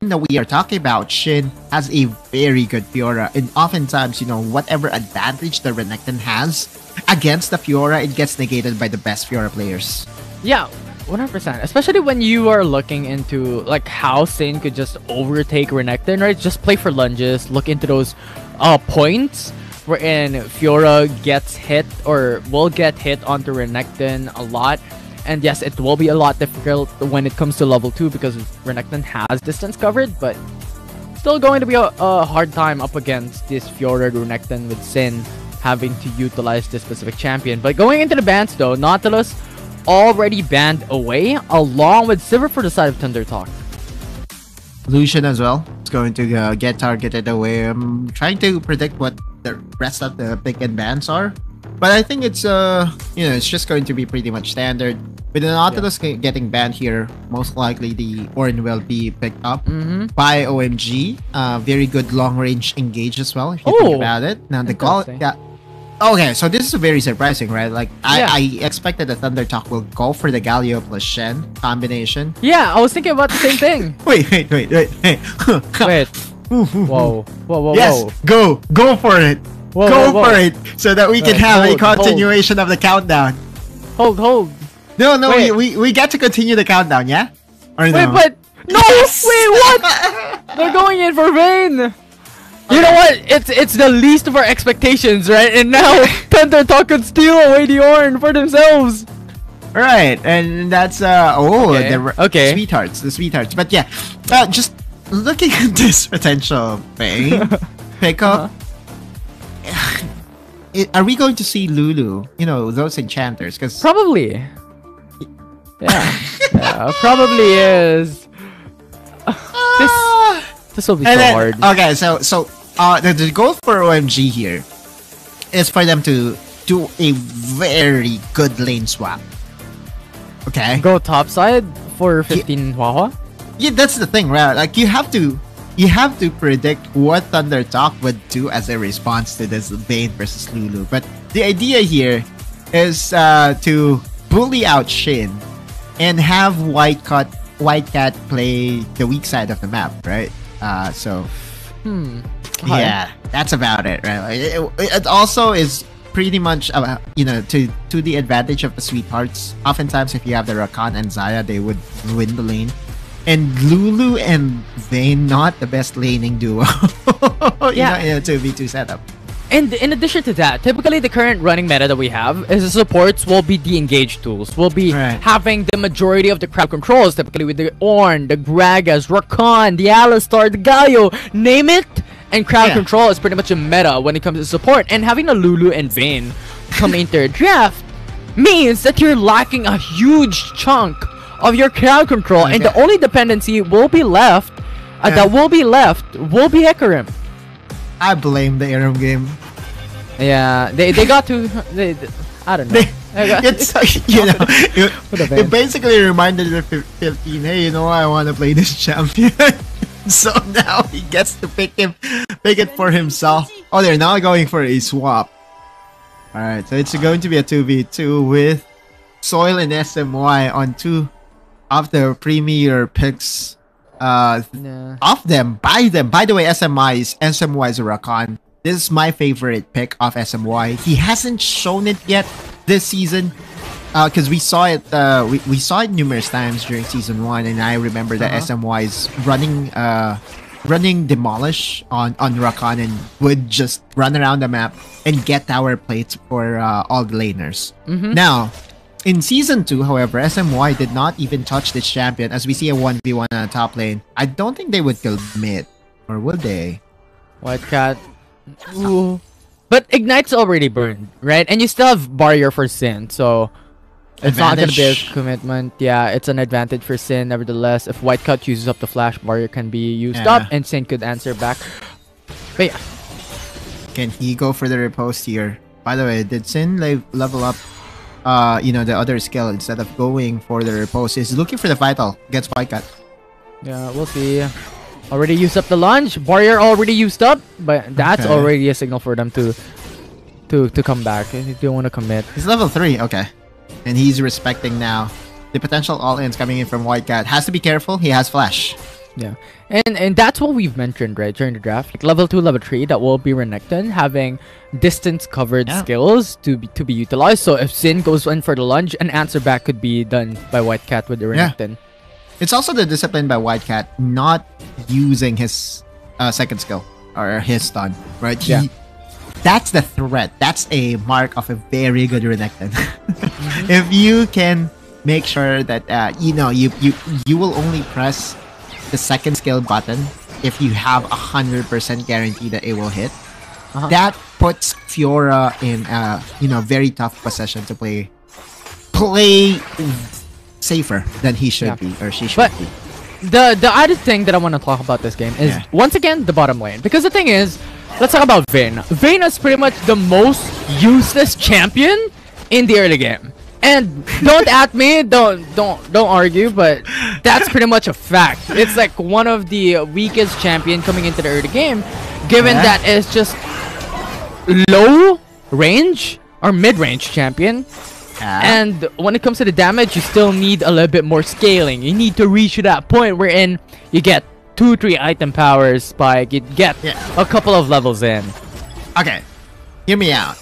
that we are talking about, Shin has a very good Fiora, and oftentimes, you know, whatever advantage the Renekton has against the Fiora, it gets negated by the best Fiora players. Yeah, 100%. Especially when you are looking into like how Sin could just overtake Renekton, right? Just play for lunges, look into those points wherein Fiora gets hit or will get hit onto Renekton a lot. And yes, it will be a lot difficult when it comes to level 2 because Renekton has distance covered, but still going to be a hard time up against this Fiora Renekton with Sin having to utilize this specific champion. But going into the bans though, Nautilus already banned away along with Silver for the side of Thunder Talk. Lucian as well. It's going to get targeted away. I'm trying to predict what the rest of the pick and bans are. But I think it's you know, it's just going to be pretty much standard. With the Nautilus getting banned here, most likely the Ornn will be picked up by OMG. Very good long range engage as well, if you think about it. Now the call, yeah. Okay, so this is very surprising, right? Like I expected the Thunder Talk will go for the Galio plus Shen combination. Yeah, I was thinking about the same thing. Wait. Wait. Whoa. Yes, go for it. Go for it, so that we can have a continuation of the countdown. Hold. No, we get to continue the countdown, yeah? Or no? Wait, but no, yes! Wait, what? They're going in for Vayne. You know what? It's the least of our expectations, right? And now Thunder Talk could steal away the Ornn for themselves. Right, and that's the sweethearts. But yeah, just looking at this potential Vayne pickup. Are we going to see Lulu? You know, those enchanters? Because probably. Yeah, probably is. This will be so hard. Okay, so the goal for OMG here is for them to do a very good lane swap. Okay. Go top side for 15 Wawa? Yeah, that's the thing, right? Like you have to predict what Thunder Talk would do as a response to this Vayne versus Lulu. But the idea here is to bully out Shin and have White Cat play the weak side of the map, right? Yeah, that's about it, right? It also is pretty much you know, to the advantage of the sweethearts. Oftentimes, if you have the Rakan and Xayah, they would win the lane. And Lulu and Vayne, not the best laning duo. Yeah, in a 2v2 setup. And in addition to that, typically the current running meta that we have is the supports will be the engage tools. We'll be having the majority of the crowd controls, typically with the Ornn, the Gragas, Rakan, the Alistar, the Galio, name it. And crowd control is pretty much a meta when it comes to support. And having a Lulu and Vayne come into a draft means that you're lacking a huge chunk of your crowd control, and the only dependency will be left will be Hecarim. I blame the Aram game. Yeah, they got to I don't know. It's you know, it basically reminded the 15, hey, you know, I want to play this champion. So now he gets to pick it for himself. Oh, they're now going for a swap. Alright, so it's going to be a 2v2 with Soil and SMY on two of the premier picks of them, by them. By the way, SMY's Rakan. This is my favorite pick of SMY. He hasn't shown it yet this season, because we saw it we saw it numerous times during season 1, and I remember that SMY's running Demolish on Rakan and would just run around the map and get tower plates for all the laners. Now, in Season 2, however, SMY did not even touch this champion, as we see a 1v1 on the top lane. I don't think they would kill mid. Or would they? White Cat. Ooh. But Ignite's already burned, right? And you still have Barrier for Sin, so it's not going to be a commitment. Yeah, it's an advantage for Sin. Nevertheless, if White Cat uses up the flash, Barrier can be used up, and Sin could answer back. But yeah. Can he go for the riposte here? By the way, did Sin level up you know, the other skill instead of going for the riposte? Is looking for the vital against White Cat. Yeah, we'll see. Already used up the launch. Barrier already used up, but that's already a signal for them to come back. They don't want to commit. He's level 3, okay. And he's respecting now the potential all-ins coming in from White Cat. Has to be careful, he has flash. Yeah, and that's what we've mentioned, right, during the draft. Like level 2, level 3, that will be Renekton having distance covered skills to be utilized. So if Sin goes in for the lunge, an answer back could be done by White Cat with the Renekton. It's also the discipline by White Cat not using his second skill or his stun, right? That's the threat. That's a mark of a very good Renekton. If you can make sure that you will only press the second skill button if you have 100% guarantee that it will hit. That puts Fiora in very tough position to play safer than he should be or she should be. The added thing that I want to talk about this game is once again the bottom lane, because the thing is, let's talk about Vayne. Vayne is pretty much the most useless champion in the early game. And don't at me, don't argue, but that's pretty much a fact. It's like one of the weakest champion coming into the early game, given that it's just low range or mid-range champion. And when it comes to the damage, you still need a little bit more scaling. You need to reach to that point wherein you get 2-3 item power spike, you get a couple of levels in. Okay, hear me out.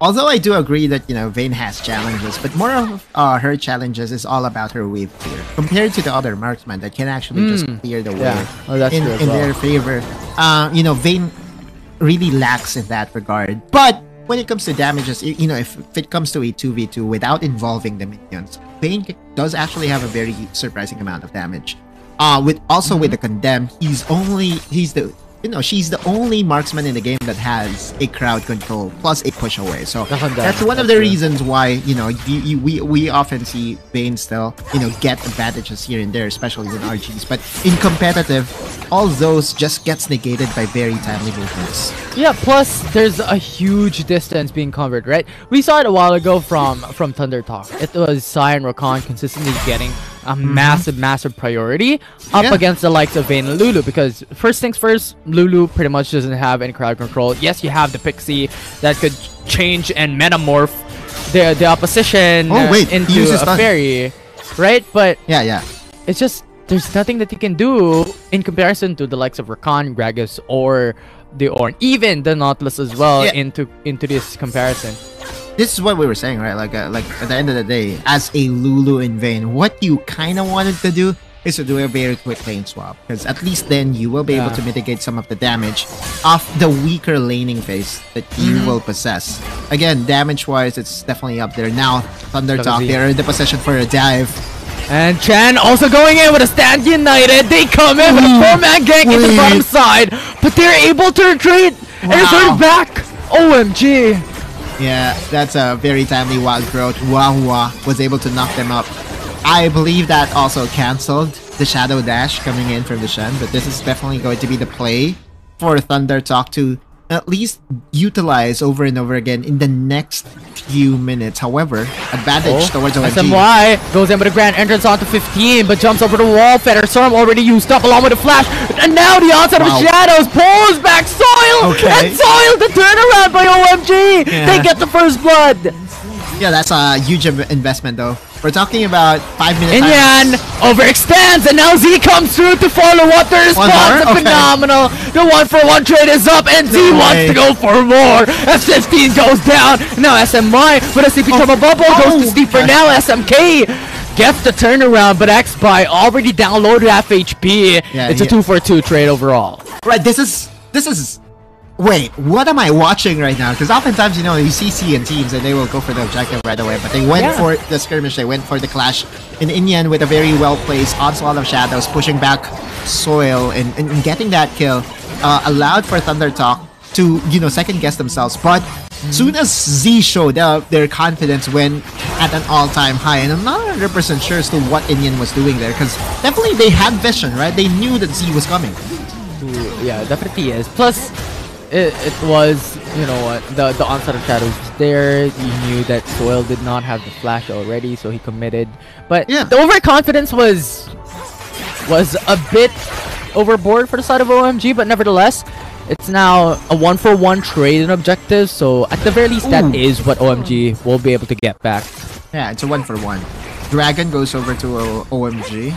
Although I do agree that Vayne has challenges, but more of her challenges is all about her wave clear compared to the other marksmen that can actually just clear the wave in their favor. Vayne really lacks in that regard. But when it comes to damages, if it comes to a 2v2 without involving the minions, Vayne does actually have a very surprising amount of damage. With the condemn, she's the only marksman in the game that has a crowd control plus a push away. So that's one of the reasons why we often see Vayne still get advantages here and there, especially in RGs. But in competitive, all those just gets negated by very timely movements. Yeah, plus there's a huge distance being covered, right? We saw it a while ago from Thunder Talk. It was Sai and Rakan consistently getting a massive priority up against the likes of Vayne and Lulu, because first things first, Lulu pretty much doesn't have any crowd control. Yes, you have the Pixie that could change and metamorph the opposition into a fairy, right? But it's just there's nothing that you can do in comparison to the likes of Rakan, Gragas, or the Ornn, even the Nautilus as well into this comparison. This is what we were saying, right? Like at the end of the day, as a Lulu in Vayne, what you kind of wanted to do is to do a very quick lane swap, because at least then you will be able to mitigate some of the damage of the weaker laning phase that you will possess. Again, damage-wise, it's definitely up there. Now, Thunder Talk, they're in the position for a dive. And Chen also going in with a stand united. They come in with a 4-man gank in the bottom side, but they're able to retreat and return back. OMG. Yeah, that's a very timely Wild Growth. Wahua was able to knock them up. I believe that also cancelled the Shadow Dash coming in from the Shen, but this is definitely going to be the play for Thunder Talk to at least utilize over and over again in the next few minutes. However, advantage towards OMG. SMY goes in with a grand entrance onto 15, but jumps over the wall. Feather Storm already used up along with a flash. And now the onset of Shadows pulls back Soil! And Soil the turnaround by OMG! They get the first blood! Yeah, that's a huge investment though. We're talking about 5 minutes. Inyan overextends, and now Z comes through to follow up the response. Phenomenal. The 1-for-1 trade is up, and Z wants to go for more. F15 goes down. Now SMY with a CP trouble bubble goes to Steve for now. SMK gets the turnaround, but XBuy already downloaded half HP. It's a 2-for-2 trade overall. Right, this is. Wait, what am I watching right now? Because oftentimes, you see C and teams and they will go for the objective right away. But they went for the skirmish, they went for the clash. In Inyan with a very well-placed onslaught of shadows, pushing back Soil and getting that kill allowed for Thunder Talk to, second-guess themselves. But soon as Z showed up, their confidence went at an all-time high. And I'm not 100% sure as to what Inyan was doing there. Because definitely they had vision, right? They knew that Z was coming. Yeah, definitely is. Plus, it was, the onset of shadows was there. You knew that Soil did not have the flash already, so he committed. But the overconfidence was a bit overboard for the side of OMG, but nevertheless, it's now a 1-for-1 trade in objectives, so at the very least, that is what OMG will be able to get back. Yeah, it's a 1-for-1. Dragon goes over to OMG,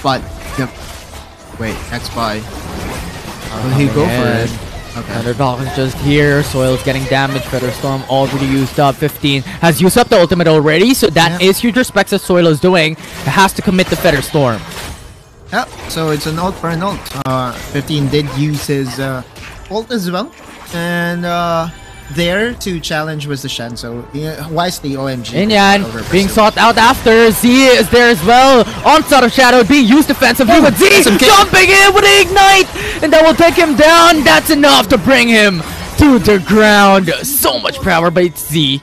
but Yep. Wait, X-Buy. Will he go for it? Okay. Underdog is just here. Soil's getting damaged. Feather Storm already used up. 15 has used up the ultimate already, so that is huge respects that Soil is doing. It has to commit the Feather Storm. Yep, so it's an ult for an ult. 15 did use his ult as well. And there to challenge was the Shen, so wisely OMG. Inyan being sought out after. Z is there as well. Onslaught of Shadow being used defensively, but Z jumping in with an Ignite! And that will take him down. That's enough to bring him to the ground. So much power by Z.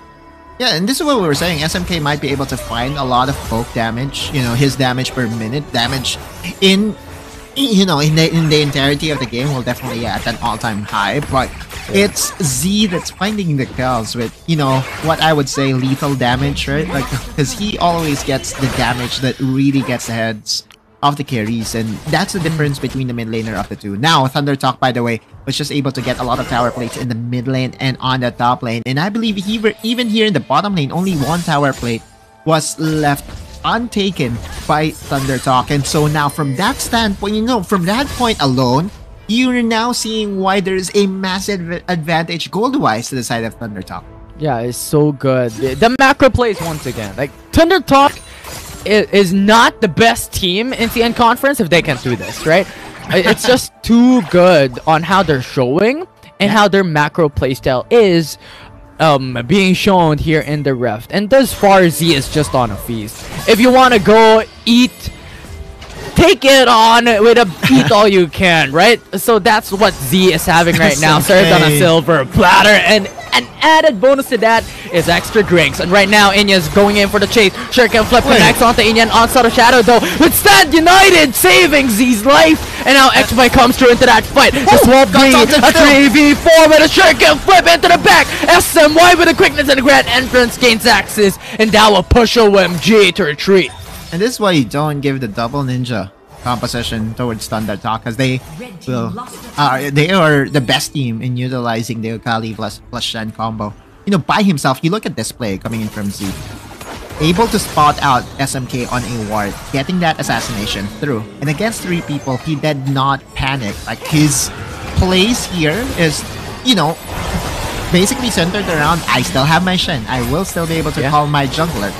Yeah, and this is what we were saying. SMK might be able to find a lot of poke damage. You know, his damage per minute, damage in the entirety of the game will definitely at an all-time high. But it's Z that's finding the kills with, you know, what I would say lethal damage, right? Like, because he always gets the damage that really gets the heads of the carries, and that's the difference between the mid laner of the two. Now, Thunder Talk, by the way, was just able to get a lot of tower plates in the mid lane and on the top lane. And I believe even here in the bottom lane, only one tower plate was left untaken by Thunder Talk. And so now from that standpoint, you know, from that point alone, you're now seeing why there's a massive advantage gold-wise to the side of Thunder Talk. Yeah, it's so good. The macro plays once again. Like, Thunder Talk is not the best team in CN Conference if they can do this, right? It's just too good on how they're showing and how their macro playstyle is being shown here in the Rift. And thus far, Z is just on a feast. If you want to go eat, take it on with a eat all you can, right? So that's what Z is having right now, served on a silver platter. And an added bonus to that is extra drinks. And right now, Inya's going in for the chase. Shuriken flip connects onto Inyan. Onslaught of Shadow, though, with Stand United saving Z's life. And now X-Buy comes through into that fight. This will be a 3v4 with a Shuriken flip into the back. SMY with the quickness and the grand entrance gains access. And that will push OMG to retreat. And this is why you don't give the double ninja composition towards Thunder Talk, because they are the best team in utilizing the Akali plus Shen combo. You know, by himself, you look at this play coming in from Z. Able to spot out SMK on a ward, getting that assassination through. And against 3 people, he did not panic. Like, his plays here is, you know, basically centered around, I still have my Shen. I will still be able to call my jungler.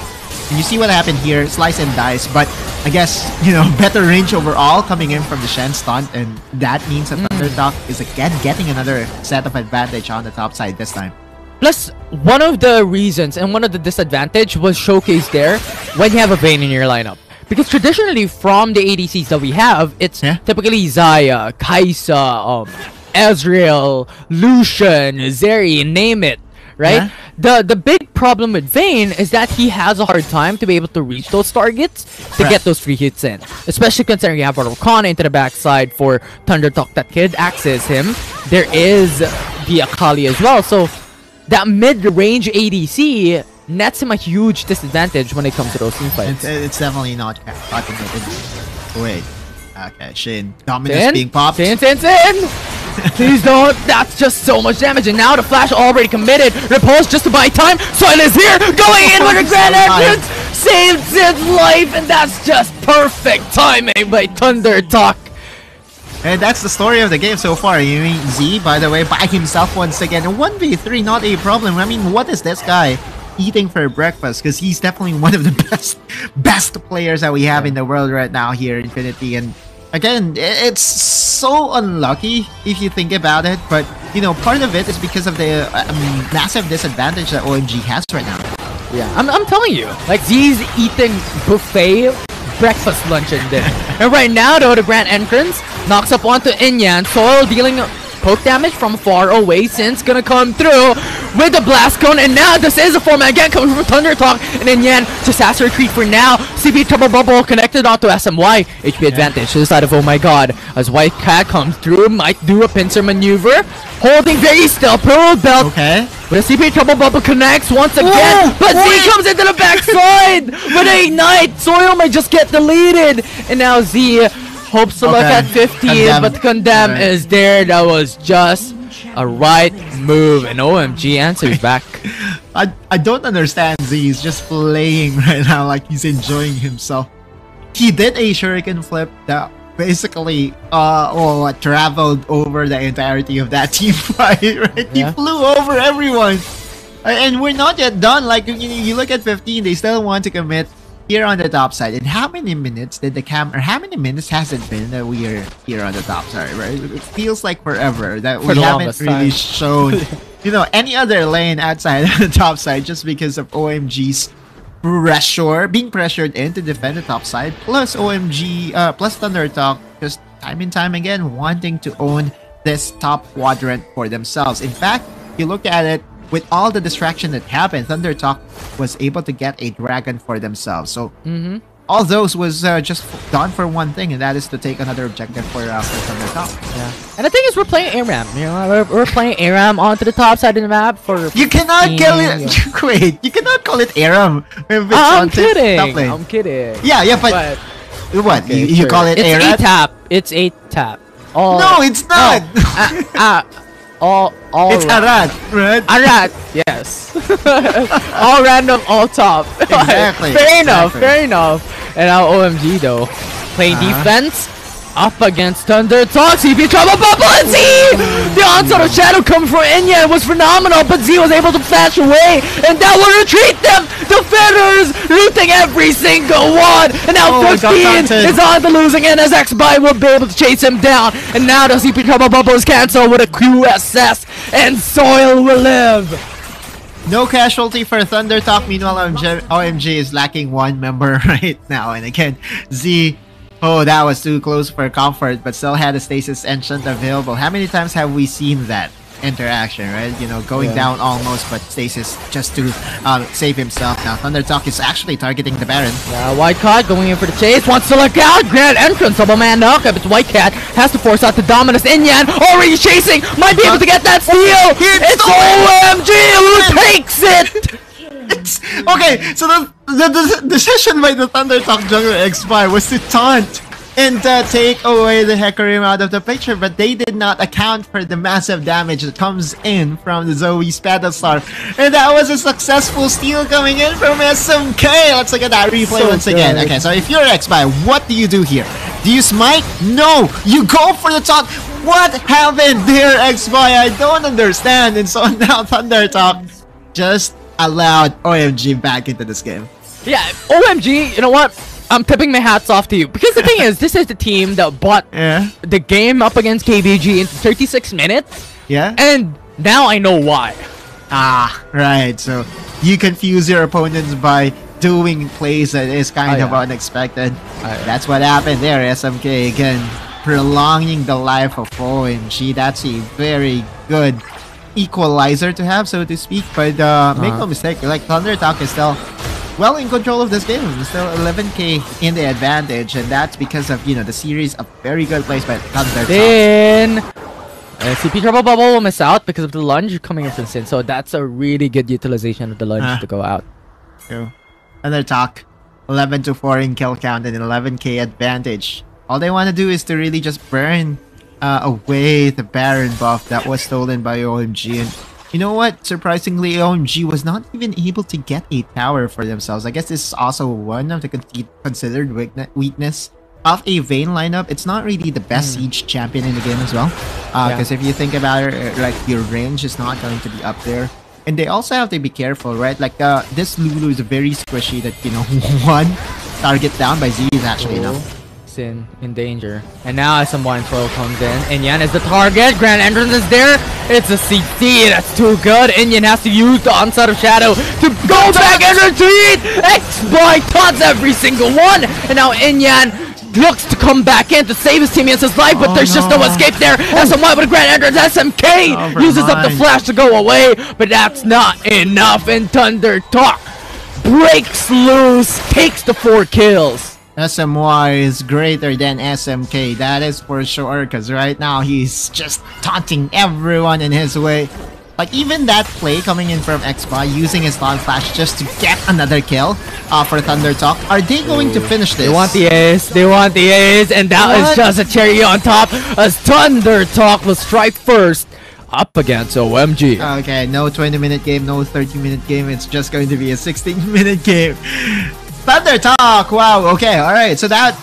And you see what happened here, slice and dice, but I guess, you know, better range overall coming in from the Shen stunt, and that means that Thunder Talk is again getting another set of advantage on the top side this time. Plus, one of the reasons and one of the disadvantage was showcased there when you have a Vayne in your lineup. Because traditionally, from the ADCs that we have, it's typically Xayah, Kai'Sa, Ezreal, Lucian, Zeri, name it. Right? The big problem with Vayne is that he has a hard time to be able to reach those targets to get those free hits in. Especially considering you have Arcana into the backside for Thunder Talk that could access him. There is the Akali as well. So that mid-range ADC nets him a huge disadvantage when it comes to those team fights. It's definitely not automated. Wait. Okay, Shin. Dominus being popped. Sin. Please don't. That's just so much damage. And now the flash already committed. Repulse just to buy time. Soil is here. Going in with a grand entrance. Saved Zed's life. And that's just perfect timing by Thunder Talk. And that's the story of the game so far. You mean Z, by the way, by himself once again. 1v3, not a problem. I mean, what is this guy eating for breakfast? Because he's definitely one of the best players that we have in the world right now here, Infinity. And again, it's so unlucky if you think about it, but you know, part of it is because of the massive disadvantage that OMG has right now. Yeah, I'm telling you, like, Z's eating buffet breakfast, lunch, and dinner. And right now, though, the grand entrance knocks up onto Inyan. Soil dealing poke damage from far away. Sin's gonna come through with the blast cone, and now this is a format again coming from Thunder Talk, and then Yan just has to retreat for now. CP Trouble Bubble connected onto SMY. HP advantage to the side of Oh My God as White Cat comes through, might do a pincer maneuver, holding very still. Pearl Belt. Okay. With a CP Trouble Bubble connects once again, but Z comes into the backside with a Ignite. Soil might just get deleted, and now Z hopes to look at 15, but Condemn is there. That was just a right move, and OMG answers back. I don't understand Z. He's just playing right now like he's enjoying himself. He did a Shuriken flip that basically traveled over the entirety of that team fight, right? He flew over everyone. And we're not yet done. Like, you look at 15, they still want to commit here on the top side. And how many minutes did how many minutes has it been that we are here on the top side, right? It feels like forever that we haven't really shown, any other lane outside of the top side, just because of OMG's being pressured in to defend the top side, plus OMG, plus Thunder Talk, just time and time again wanting to own this top quadrant for themselves. In fact, you look at it, with all the distraction that happened, Thunder Talk was able to get a dragon for themselves. So all those was just done for one thing, and that is to take another objective for Thunder Talk. Yeah, and the thing is, we're playing ARAM. We're playing ARAM onto the top side of the map for. You cannot call it. Wait, you cannot call it ARAM. I'm kidding. I'm kidding. Yeah, but what? Okay, you call it ARAM? It's a tap. It's a tap. No, it's not. It's Arat, right? Arat, yes. All random, all top. Exactly. Fair enough. And now OMG though, playing defense up against Thunder Talk. CP trouble bubble and Z! The onslaught of Shadow coming from Inyan was phenomenal, but Z was able to flash away, and that will retreat them! Defenders looting every single one! And now 15 is on the losing end as XBY will be able to chase him down. And now the CP trouble bubble is cancelled with a QSS, and Soil will live! No casualty for Thunder Talk. Meanwhile, OMG is lacking one member right now. And again, Z... Oh, that was too close for comfort, but still had a stasis enchant available. How many times have we seen that interaction, right? Going down almost, but stasis just to save himself. Now, Thunder Talk is actually targeting the Baron. Yeah, White Cat going in for the chase. Wants to look out. Grand entrance. Double man knockup. It's White Cat. Has to force out the Dominus. Inyan already chasing. Might be able to get that steal. It's OMG who takes it. Okay, so the decision by the Thunder Talk jungler XY was to taunt and take away the Hecarim out of the picture, but they did not account for the massive damage that comes in from the Zoe's Battlestar. And that was a successful steal coming in from SMK. Let's look at that replay once again. Okay, so if you're XY, what do you do here? Do you smite? No! You go for the taunt! What happened there, XY? I don't understand. And so now Thunder Talk just allowed OMG back into this game. Yeah, OMG, you know what? I'm tipping my hats off to you. Because the thing is, this is the team that bought the game up against KBG in 36 minutes. Yeah. And now I know why. Ah, right. So you confuse your opponents by doing plays that is kind of unexpected. That's what happened there. SMK again prolonging the life of OMG. That's a very good equalizer to have, so to speak, but make no mistake, like Thunder Talk is still well in control of this game. It's still 11k in the advantage, and that's because of the series of very good plays by Thunder Talk. CP Trouble Bubble will miss out because of the lunge coming in from Sin, so that's a really good utilization of the lunge to go out. True. Thunder Talk 11-4 in kill count and 11k advantage. All they want to do is to really just burn away the Baron buff that was stolen by OMG. And you know what? Surprisingly, OMG was not even able to get a tower for themselves. I guess this is also one of the considered weakness of a Vayne lineup. It's not really the best siege champion in the game as well. Because if you think about it, like your range is not going to be up there. And they also have to be careful, right? Like this Lulu is very squishy that, one target down by Z is actually enough. Sin in danger, and now some wine throw comes in. Inyan is the target. Grand entrance is there. It's a CT. That's too good. Inyan has to use the onslaught of Shadow to go back and retreat. XBY taunts every single one, and now Inyan looks to come back in to save his teammates' life, but there's just no escape there. SMY with a grand entrance. SMK uses up the flash to go away, but that's not enough. And Thunder Talk breaks loose, takes the 4 kills. SMY is greater than SMK, that is for sure, because right now he's just taunting everyone in his way. Like even that play coming in from XBY using his long flash just to get another kill for Thunder Talk. Are they going to finish this? They want the ace, and that is just a cherry on top as Thunder Talk will strike first up against OMG. Okay, no 20-minute game, no 30-minute game, it's just going to be a 16-minute game. Thunder Talk, wow, okay, alright, so that